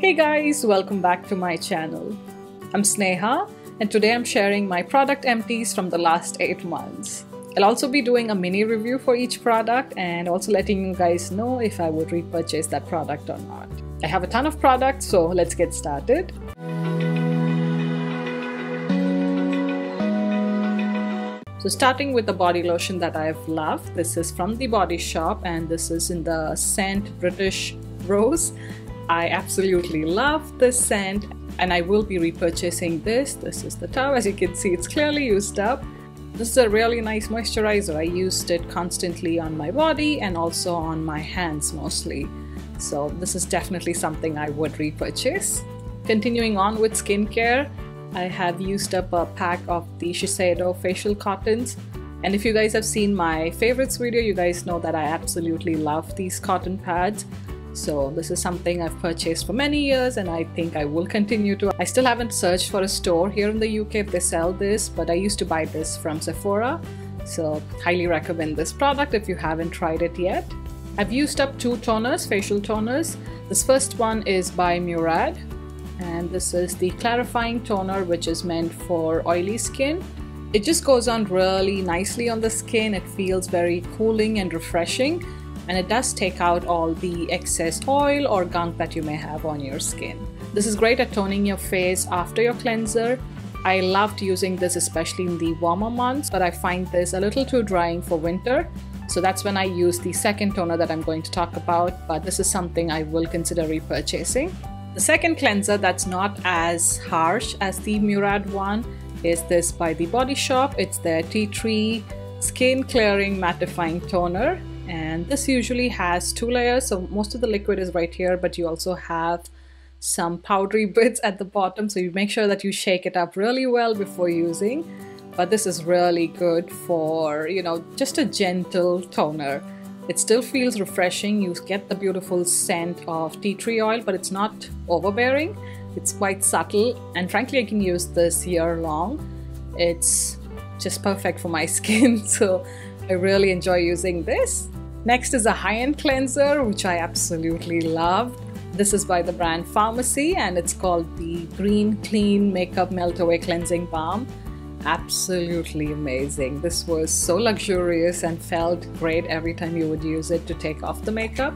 Hey guys, welcome back to my channel. I'm Sneha and today I'm sharing my product empties from the last 8 months. I'll also be doing a mini review for each product and also letting you guys know if I would repurchase that product or not. I have a ton of products, so let's get started. So starting with the body lotion that I've loved. This is from the Body Shop and this is in the scent British Rose. I absolutely love this scent and I will be repurchasing this. This is the tub. As you can see, it's clearly used up. This is a really nice moisturizer. I used it constantly on my body and also on my hands mostly. So this is definitely something I would repurchase. Continuing on with skincare, I have used up a pack of the Shiseido facial cottons. And if you guys have seen my favorites video, you guys know that I absolutely love these cotton pads. So this is something I've purchased for many years and I think I will continue to. I still haven't searched for a store here in the UK if they sell this, but I used to buy this from Sephora. So highly recommend this product if you haven't tried it yet. I've used up 2 toners, facial toners. This first one is by Murad and this is the clarifying toner which is meant for oily skin. It just goes on really nicely on the skin. It feels very cooling and refreshing. And it does take out all the excess oil or gunk that you may have on your skin. This is great at toning your face after your cleanser. I loved using this especially in the warmer months, but I find this a little too drying for winter. So that's when I use the second toner that I'm going to talk about, but this is something I will consider repurchasing. The second cleanser that's not as harsh as the Murad one is this by the Body Shop. It's their Tea Tree Skin Clearing Mattifying Toner. And this usually has 2 layers, so most of the liquid is right here, but you also have some powdery bits at the bottom, so you make sure that you shake it up really well before using. But this is really good for, just a gentle toner. It still feels refreshing. You get the beautiful scent of tea tree oil, but it's not overbearing. It's quite subtle, and frankly I can use this year long. It's just perfect for my skin, so I really enjoy using this. Next is a high-end cleanser, which I absolutely love. This is by the brand Pharmacy and it's called the Green Clean Makeup Melt Away Cleansing Balm. Absolutely amazing. This was so luxurious and felt great every time you would use it to take off the makeup.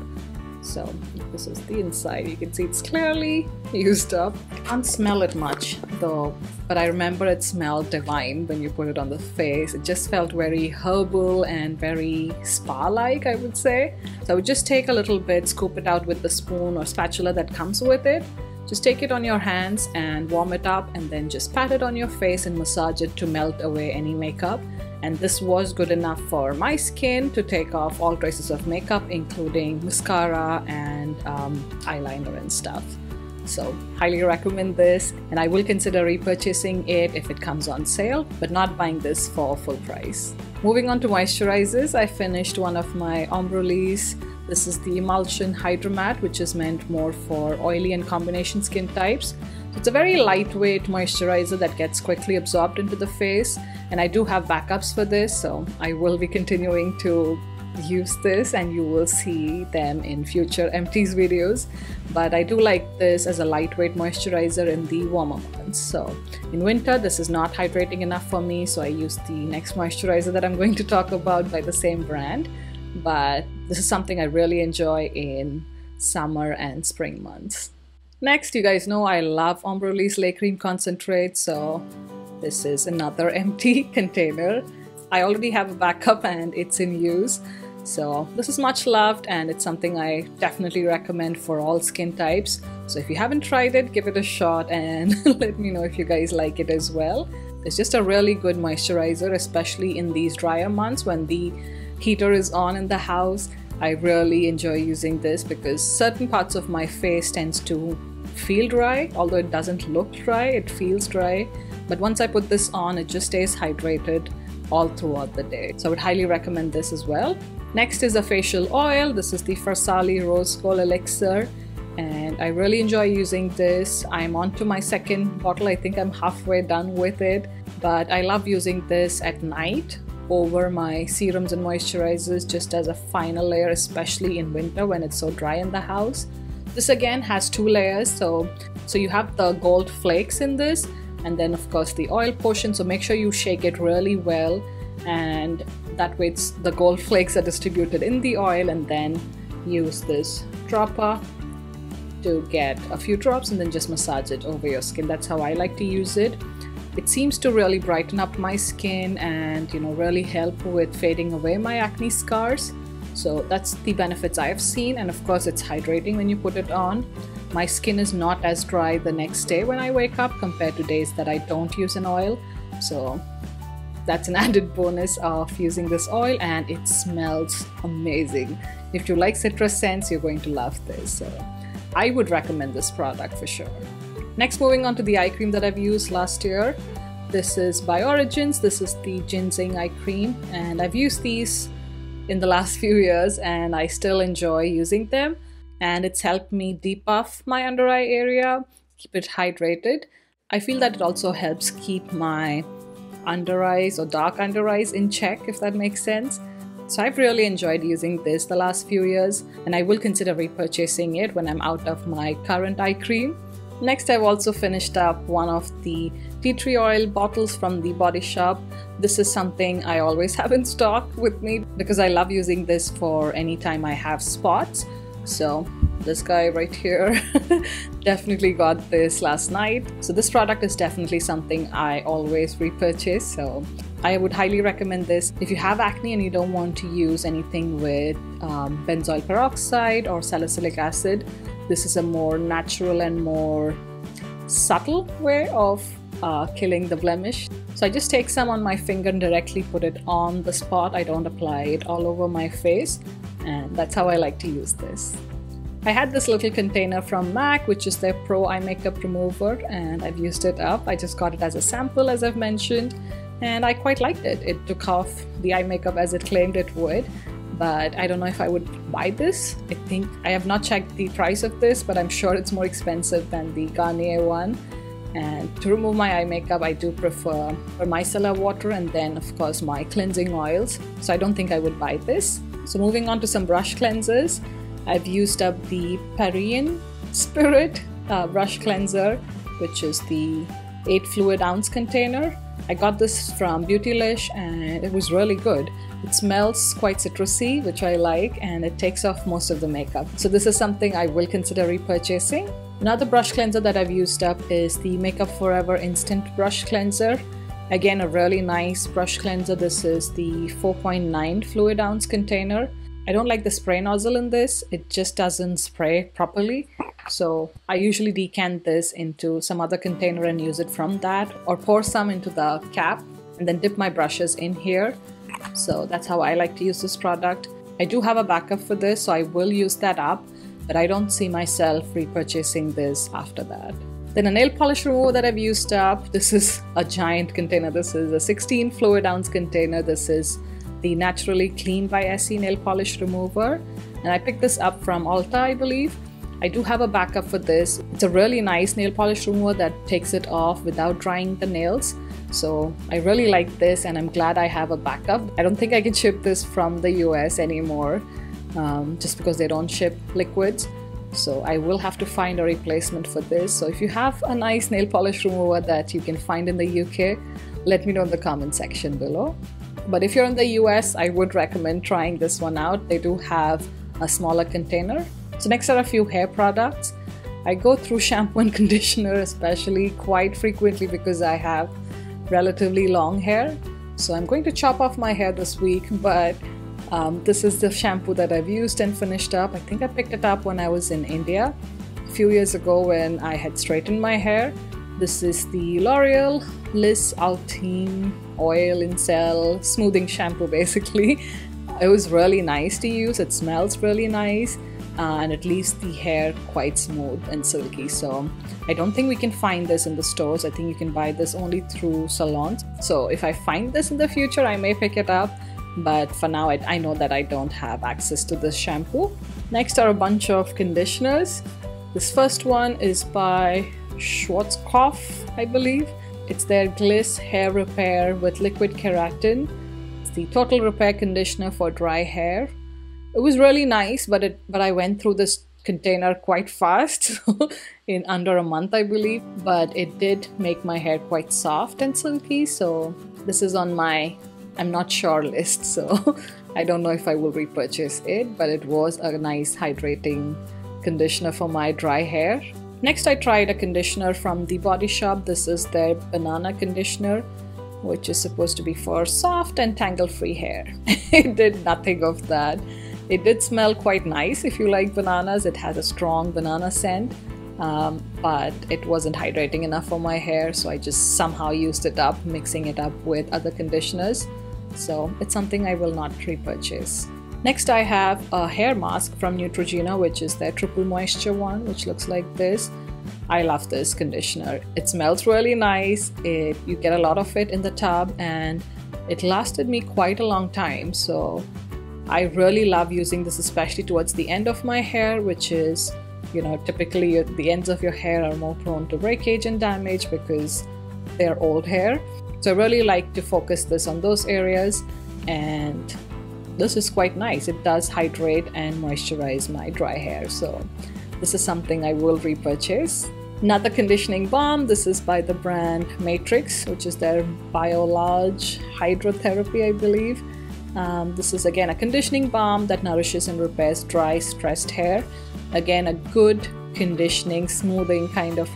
So this is the inside. You can see it's clearly used up. I can't smell it much though, but I remember it smelled divine when you put it on the face. It just felt very herbal and very spa-like, I would say. So I would just take a little bit, scoop it out with the spoon or spatula that comes with it. Just take it on your hands and warm it up and then just pat it on your face and massage it to melt away any makeup. And this was good enough for my skin to take off all traces of makeup, including mascara and eyeliner and stuff. So highly recommend this, and I will consider repurchasing it if it comes on sale, but not buying this for full price. Moving on to moisturizers, I finished one of my ombre leaves. This is the Emulsion Hydra Matte, which is meant more for oily and combination skin types. It's a very lightweight moisturizer that gets quickly absorbed into the face, and I do have backups for this, so I will be continuing to use this and you will see them in future empties videos. But I do like this as a lightweight moisturizer in the warmer months. So in winter this is not hydrating enough for me, so I use the next moisturizer that I'm going to talk about by the same brand. But this is something I really enjoy in summer and spring months. Next, you guys know I love Ombre Lee's Lait Cream Concentrate, so this is another empty container. I already have a backup and it's in use. So this is much loved and it's something I definitely recommend for all skin types. So if you haven't tried it, give it a shot and let me know if you guys like it as well. It's just a really good moisturizer, especially in these drier months when the heater is on in the house. I really enjoy using this because certain parts of my face tends to feel dry. Although it doesn't look dry, it feels dry. But once I put this on, it just stays hydrated all throughout the day. So I would highly recommend this as well. Next is a facial oil. This is the Farsali Rose Gold Elixir and I really enjoy using this. I'm on to my second bottle. I think I'm halfway done with it, but I love using this at night over my serums and moisturizers just as a final layer, especially in winter when it's so dry in the house. This again has two layers, so you have the gold flakes in this, and then of course the oil portion, so make sure you shake it really well, and that way the gold flakes are distributed in the oil, and then use this dropper to get a few drops and then just massage it over your skin. That's how I like to use it. It seems to really brighten up my skin and really help with fading away my acne scars. So that's the benefits I have seen, and of course it's hydrating when you put it on. My skin is not as dry the next day when I wake up compared to days that I don't use an oil. So that's an added bonus of using this oil, and it smells amazing. If you like citrus scents, you're going to love this. So I would recommend this product for sure. Next, moving on to the eye cream that I've used last year. This is by Origins. This is the ginseng eye cream, and I've used these in the last few years and I still enjoy using them, and it's helped me depuff my under eye area, keep it hydrated. I feel that it also helps keep my under eyes or dark under eyes in check, if that makes sense. So I've really enjoyed using this the last few years, and I will consider repurchasing it when I'm out of my current eye cream. Next, I've also finished up one of the tea tree oil bottles from the Body Shop. This is something I always have in stock with me because I love using this for any time I have spots. So this guy right here definitely got this last night. So this product is definitely something I always repurchase. So I would highly recommend this. If you have acne and you don't want to use anything with benzoyl peroxide or salicylic acid, this is a more natural and more subtle way of killing the blemish. So I just take some on my finger and directly put it on the spot. I don't apply it all over my face, and that's how I like to use this. I had this little container from MAC, which is their Pro Eye Makeup Remover, and I've used it up. I just got it as a sample, as I've mentioned, and I quite liked it. It took off the eye makeup as it claimed it would, but I don't know if I would buy this. I have not checked the price of this, but I'm sure it's more expensive than the Garnier one. And to remove my eye makeup, I do prefer micellar water and then of course my cleansing oils. So I don't think I would buy this. So moving on to some brush cleansers. I've used up the Parisian Spirit brush cleanser, which is the 8 fluid ounce container. I got this from Beautylish and it was really good. It smells quite citrusy, which I like, and it takes off most of the makeup. So this is something I will consider repurchasing. Another brush cleanser that I've used up is the Makeup Forever Instant Brush Cleanser. Again, a really nice brush cleanser. This is the 4.9 fluid ounce container. I don't like the spray nozzle in this. It just doesn't spray properly. So I usually decant this into some other container and use it from that, or pour some into the cap and then dip my brushes in here. So that's how I like to use this product. I do have a backup for this, so I will use that up, but I don't see myself repurchasing this after that. Then a nail polish remover that I've used up. This is a giant container. This is a 16 fluid ounce container. This is the Naturally Clean by Essie nail polish remover, and I picked this up from Ulta, I believe. I do have a backup for this. It's a really nice nail polish remover that takes it off without drying the nails. So I really like this, and I'm glad I have a backup. I don't think I can ship this from the US anymore, just because they don't ship liquids. So I will have to find a replacement for this. So if you have a nice nail polish remover that you can find in the UK, let me know in the comment section below. But if you're in the US, I would recommend trying this one out. They do have a smaller container. So next are a few hair products. I go through shampoo and conditioner especially quite frequently because I have relatively long hair. So I'm going to chop off my hair this week, but this is the shampoo that I've used and finished up. I think I picked it up when I was in India a few years ago when I had straightened my hair. This is the L'Oreal Liss Ultime Oil in Cell Smoothing Shampoo basically. It was really nice to use. It smells really nice. And it leaves the hair quite smooth and silky. So I don't think we can find this in the stores. I think you can buy this only through salons. So if I find this in the future, I may pick it up. But for now, I know that I don't have access to this shampoo. Next are a bunch of conditioners. This first one is by Schwarzkopf, I believe. It's their Gliss Hair Repair with Liquid Keratin. It's the Total Repair Conditioner for dry hair. It was really nice, but I went through this container quite fast, in under a month I believe, but it did make my hair quite soft and silky. So this is on my I'm not sure list, so I don't know if I will repurchase it, but it was a nice hydrating conditioner for my dry hair. Next, I tried a conditioner from the Body Shop. This is their banana conditioner, which is supposed to be for soft and tangle-free hair. It did nothing of that. It did smell quite nice if you like bananas. It has a strong banana scent, but it wasn't hydrating enough for my hair, so I just somehow used it up, mixing it up with other conditioners. So it's something I will not repurchase. Next, I have a hair mask from Neutrogena, which is their triple moisture one, which looks like this. I love this conditioner. It smells really nice. You get a lot of it in the tub, and it lasted me quite a long time. So I really love using this, especially towards the end of my hair, which is, typically the ends of your hair are more prone to breakage and damage because they're old hair. So I really like to focus this on those areas, and this is quite nice. It does hydrate and moisturize my dry hair, so this is something I will repurchase. Another conditioning balm, this is by the brand Matrix, which is their BioLarge Hydrotherapy, I believe. This is again a conditioning balm that nourishes and repairs dry, stressed hair. Again, a good conditioning, smoothing kind of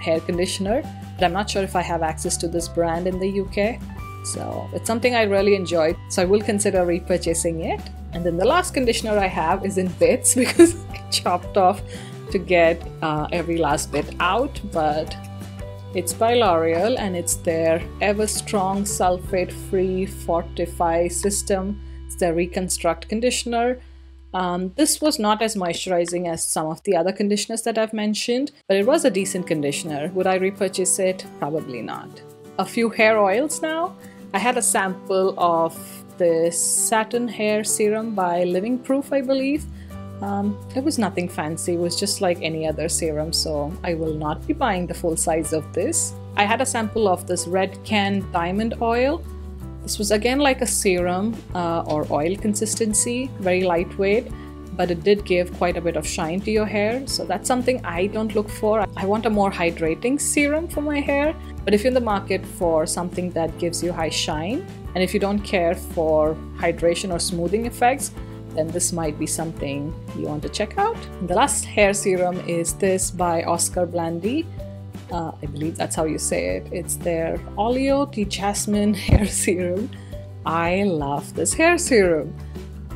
hair conditioner. But I'm not sure if I have access to this brand in the UK. So it's something I really enjoyed, so I will consider repurchasing it. And then the last conditioner I have is in bits because I chopped off to get every last bit out, but it's by L'Oreal and it's their Ever Strong Sulfate Free Fortify System. It's their Reconstruct conditioner. This was not as moisturizing as some of the other conditioners that I've mentioned, but it was a decent conditioner. Would I repurchase it? Probably not. A few hair oils now. I had a sample of this satin hair serum by Living Proof, I believe. It was nothing fancy, it was just like any other serum, so I will not be buying the full size of this. I had a sample of this Red Can Diamond Oil. This was again like a serum or oil consistency, very lightweight, but it did give quite a bit of shine to your hair, so that's something I don't look for. I want a more hydrating serum for my hair, but if you're in the market for something that gives you high shine, and if you don't care for hydration or smoothing effects, then this might be something you want to check out. And the last hair serum is this by Oscar Blandy. I believe that's how you say it. It's their Oleo Tea Jasmine hair serum. I love this hair serum.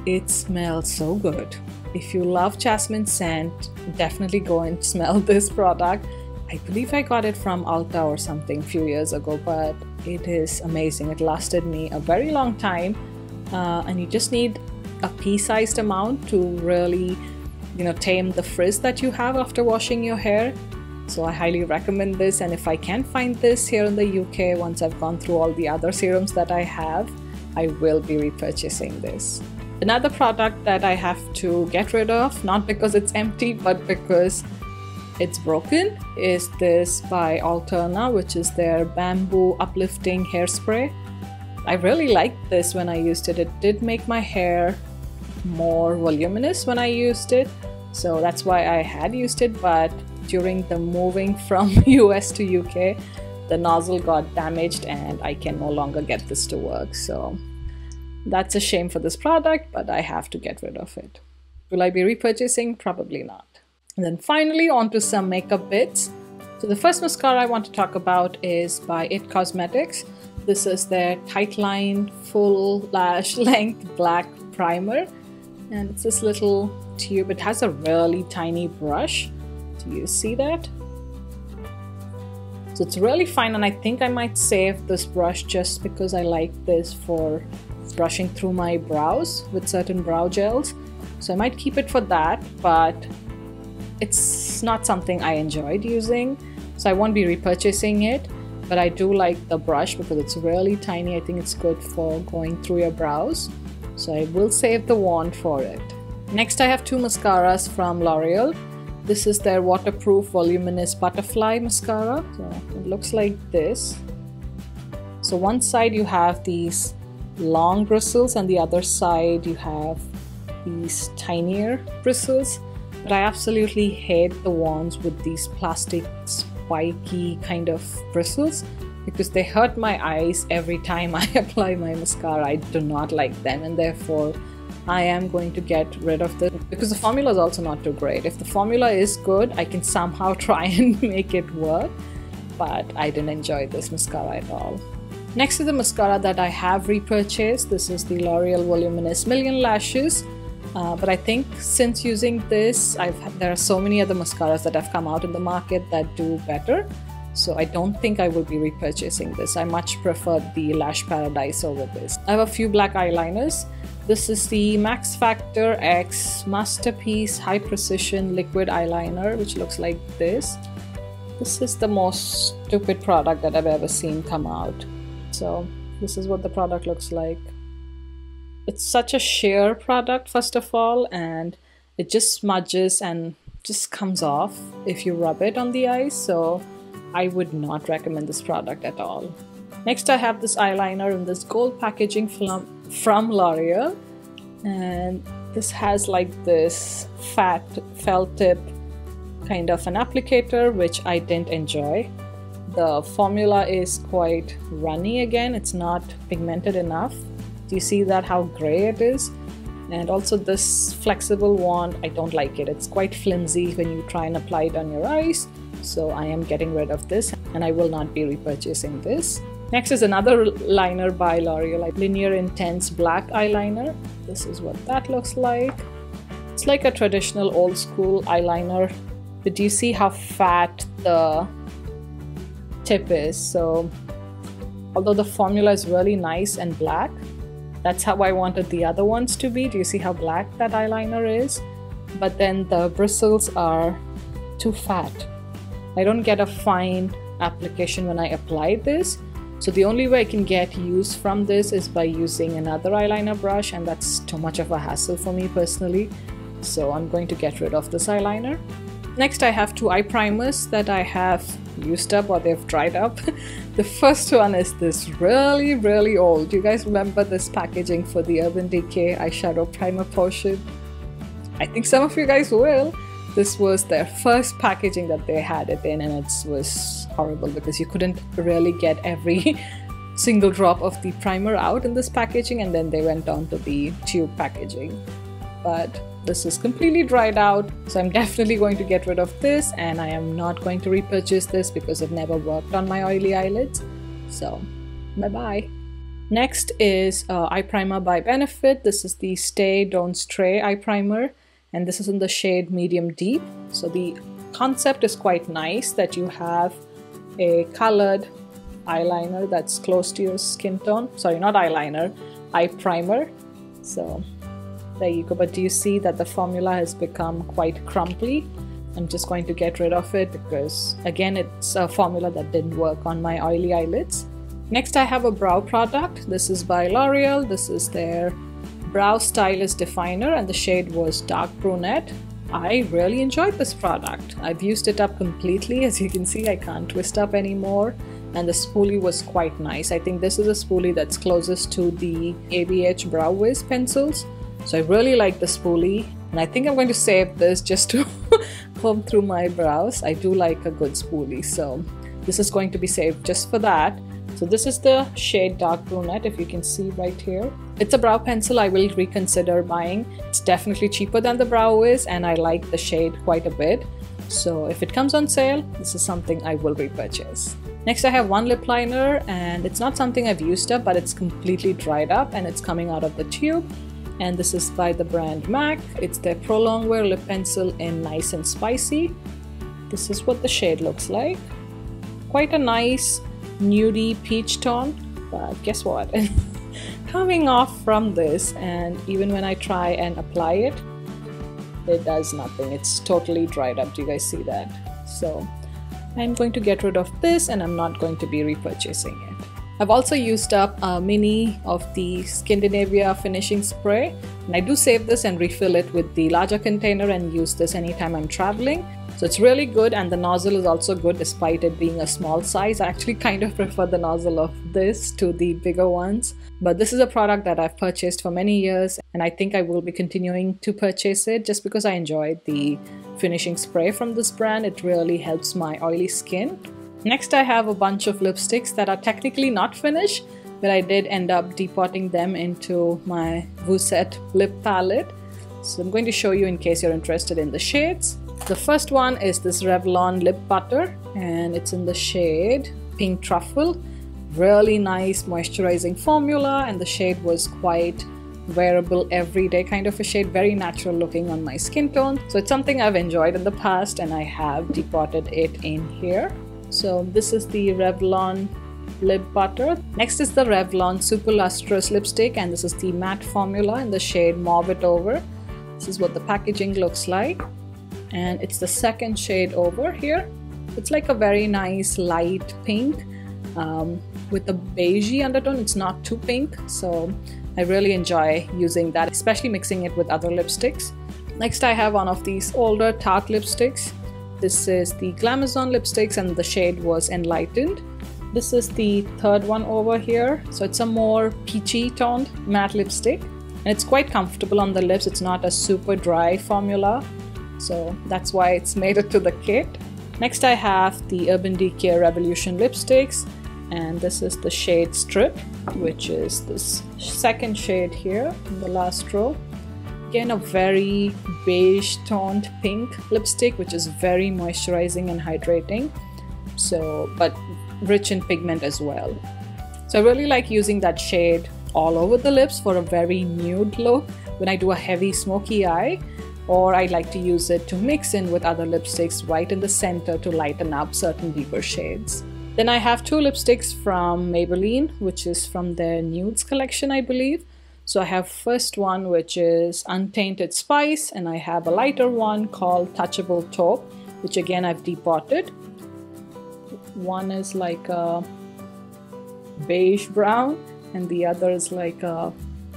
It smells so good. If you love jasmine scent, definitely go and smell this product. I believe I got it from Ulta or something a few years ago, but it is amazing. It lasted me a very long time, and you just need a pea-sized amount to really, tame the frizz that you have after washing your hair. So I highly recommend this, and if I can find this here in the UK once I've gone through all the other serums that I have, I will be repurchasing this. Another product that I have to get rid of, not because it's empty but because it's broken, is this by Alterna, which is their Bamboo Uplifting Hairspray. I really liked this when I used it. It did make my hair more voluminous when I used it, so that's why I had used it, but during the moving from US to UK, the nozzle got damaged and I can no longer get this to work. So that's a shame for this product, but I have to get rid of it. Will I be repurchasing? Probably not. And then finally, on to some makeup bits. So the first mascara I want to talk about is by IT Cosmetics. This is their Tightline Full Lash Length Black Primer, and it's this little tube. It has a really tiny brush. Do you see that? So it's really fine, and I think I might save this brush just because I like this for brushing through my brows with certain brow gels. So I might keep it for that, but it's not something I enjoyed using, so I won't be repurchasing it. But I do like the brush because it's really tiny. I think it's good for going through your brows, so I will save the wand for it. Next, I have two mascaras from L'Oreal. This is their Waterproof Voluminous Butterfly Mascara. So it looks like this. So one side you have these long bristles, and the other side you have these tinier bristles. But I absolutely hate the wands with these plastic spiky kind of bristles because they hurt my eyes every time I apply my mascara. I do not like them, and therefore I am going to get rid of this because the formula is also not too great. If the formula is good, I can somehow try and make it work, but I didn't enjoy this mascara at all. Next is the mascara that I have repurchased. This is the L'Oreal Voluminous Million Lashes. But I think since using this, there are so many other mascaras that have come out in the market that do better. So I don't think I will be repurchasing this. I much prefer the Lash Paradise over this. I have a few black eyeliners. This is the Max Factor X Masterpiece High Precision Liquid Eyeliner, which looks like this. This is the most stupid product that I've ever seen come out. So this is what the product looks like. It's such a sheer product, first of all, and it just smudges and just comes off if you rub it on the eyes, so I would not recommend this product at all. Next, I have this eyeliner in this gold packaging from L'Oreal, and this has like this fat felt tip kind of an applicator, which I didn't enjoy. The formula is quite runny again, it's not pigmented enough. Do you see that, how gray it is? And also this flexible wand, I don't like it. It's quite flimsy when you try and apply it on your eyes. So I am getting rid of this and I will not be repurchasing this. Next is another liner by L'Oreal, like Linear Intense Black Eyeliner. This is what that looks like. It's like a traditional old school eyeliner. But do you see how fat the tip is? So although the formula is really nice and black, that's how I wanted the other ones to be. Do you see how black that eyeliner is? But then the bristles are too fat. I don't get a fine application when I apply this. So the only way I can get use from this is by using another eyeliner brush, and that's too much of a hassle for me personally. So I'm going to get rid of this eyeliner. Next, I have two eye primers that I have used up or they've dried up. The first one is this really old. Do you guys remember this packaging for the Urban Decay eyeshadow primer potion? I think some of you guys will. This was their first packaging that they had it in, and it was horrible because you couldn't really get every single drop of the primer out in this packaging, and then they went on to the tube packaging. But this is completely dried out, so I'm definitely going to get rid of this, and I am not going to repurchase this because it never worked on my oily eyelids. So bye bye. Next is eye primer by Benefit. This is the Stay Don't Stray eye primer, and this is in the shade Medium Deep. So the concept is quite nice that you have a colored eyeliner that's close to your skin tone. Sorry, not eyeliner, eye primer. So there you go. But do you see that the formula has become quite crumply? I'm just going to get rid of it because again, it's a formula that didn't work on my oily eyelids. Next, I have a brow product. This is by L'Oreal. This is their Brow Stylist Definer, and the shade was Dark Brunette. I really enjoyed this product. I've used it up completely. As you can see, I can't twist up anymore, and the spoolie was quite nice. I think this is a spoolie that's closest to the ABH Brow Wiz pencils. So I really like the spoolie, and I think I'm going to save this just to comb through my brows. I do like a good spoolie, so this is going to be saved just for that. So this is the shade Dark Brunette, if you can see right here. It's a brow pencil I will reconsider buying. It's definitely cheaper than the Brow Wiz, and I like the shade quite a bit. So if it comes on sale, this is something I will repurchase. Next, I have one lip liner, and it's not something I've used up, but it's completely dried up and it's coming out of the tube. And this is by the brand MAC. It's their Pro Longwear lip pencil in Nice and Spicy. This is what the shade looks like. Quite a nice nudie peach tone, but guess what? Coming off from this, and even when I try and apply it, it does nothing. It's totally dried up. Do you guys see that? So I'm going to get rid of this, and I'm not going to be repurchasing it. I've also used up a mini of the Scandinavia finishing spray, and I do save this and refill it with the larger container and use this anytime I'm traveling. So it's really good, and the nozzle is also good despite it being a small size. I actually kind of prefer the nozzle of this to the bigger ones. But this is a product that I've purchased for many years, and I think I will be continuing to purchase it just because I enjoyed the finishing spray from this brand. It really helps my oily skin. Next, I have a bunch of lipsticks that are technically not finished, but I did end up depotting them into my Vuset lip palette. So I'm going to show you in case you're interested in the shades. The first one is this Revlon lip butter, and it's in the shade Pink Truffle. Really nice moisturizing formula, and the shade was quite wearable everyday kind of a shade, very natural looking on my skin tone. So it's something I've enjoyed in the past, and I have depotted it in here. So this is the Revlon lip butter. Next is the Revlon Super Lustrous lipstick, and this is the matte formula in the shade Mauve It Over. This is what the packaging looks like, and it's the second shade over here. It's like a very nice light pink with a beigey undertone. It's not too pink, so I really enjoy using that, especially mixing it with other lipsticks. Next, I have one of these older Tarte lipsticks. This is the Glamazon lipsticks, and the shade was Enlightened. This is the third one over here. So it's a more peachy toned matte lipstick, and it's quite comfortable on the lips. It's not a super dry formula, so that's why it's made it to the kit. Next, I have the Urban Decay Revolution lipsticks, and this is the shade Strip, which is this second shade here in the last row. Again, a very beige toned pink lipstick, which is very moisturizing and hydrating, but rich in pigment as well. So I really like using that shade all over the lips for a very nude look when I do a heavy smoky eye, or I like to use it to mix in with other lipsticks right in the center to lighten up certain deeper shades. Then I have two lipsticks from Maybelline, which is from their Nudes collection, I believe. So I have first one, which is Untainted Spice, and I have a lighter one called Touchable Taupe, which again I've depotted. One is like a beige brown, and the other is like a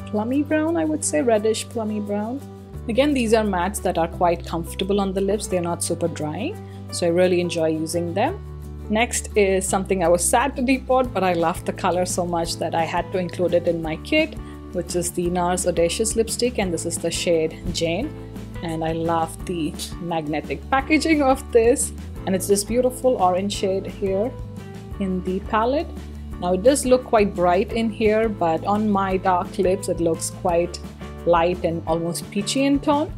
plummy brown, I would say, reddish plummy brown. Again, these are mattes that are quite comfortable on the lips. They're not super drying, so I really enjoy using them. Next is something I was sad to depot, but I loved the color so much that I had to include it in my kit, which is the NARS Audacious lipstick, and this is the shade Jane. And I love the magnetic packaging of this, and it's this beautiful orange shade here in the palette. Now it does look quite bright in here, but on my dark lips it looks quite light and almost peachy in tone.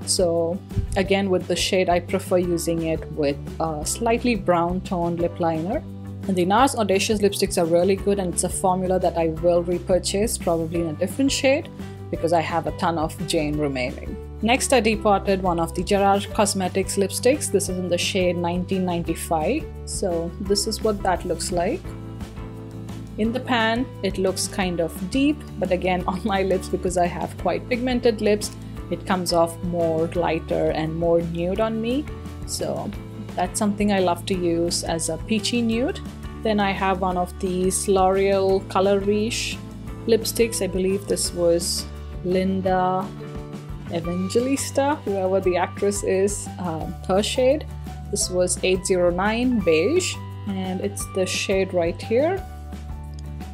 So again, with the shade, I prefer using it with a slightly brown toned lip liner. And the NARS Audacious lipsticks are really good, and it's a formula that I will repurchase, probably in a different shade, because I have a ton of Jane remaining. Next, I depotted one of the Gerard Cosmetics lipsticks. This is in the shade 1995. So this is what that looks like. In the pan, it looks kind of deep, but again, on my lips, because I have quite pigmented lips, it comes off more lighter and more nude on me. So that's something I love to use as a peachy nude. Then I have one of these L'Oreal Color Riche lipsticks. I believe this was Linda Evangelista, whoever the actress is, her shade. This was 809 Beige, and it's the shade right here.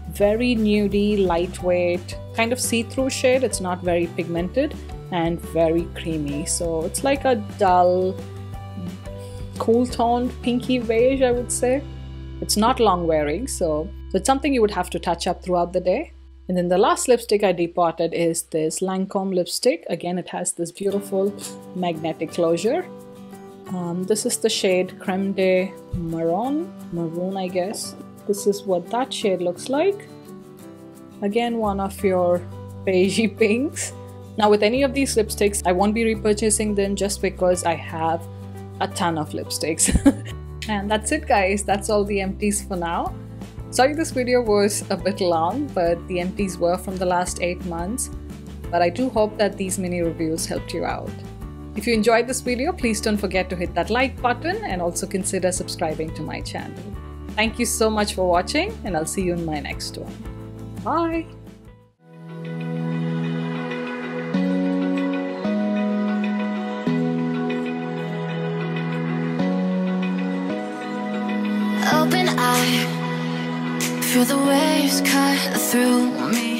Very nudie, lightweight, kind of see-through shade. It's not very pigmented and very creamy. So it's like a dull, cool-toned pinky beige, I would say. It's not long-wearing, so it's something you would have to touch up throughout the day. And then the last lipstick I depotted is this Lancome lipstick. Again, it has this beautiful magnetic closure. This is the shade Creme de Maroon, I guess. This is what that shade looks like. Again, one of your beigey pinks. Now with any of these lipsticks, I won't be repurchasing them just because I have a ton of lipsticks. And that's it, guys. That's all the empties for now. Sorry this video was a bit long, but the empties were from the last 8 months. But I do hope that these mini reviews helped you out. If you enjoyed this video, please don't forget to hit that like button and also consider subscribing to my channel. Thank you so much for watching, and I'll see you in my next one. Bye! Feel the waves cut through me.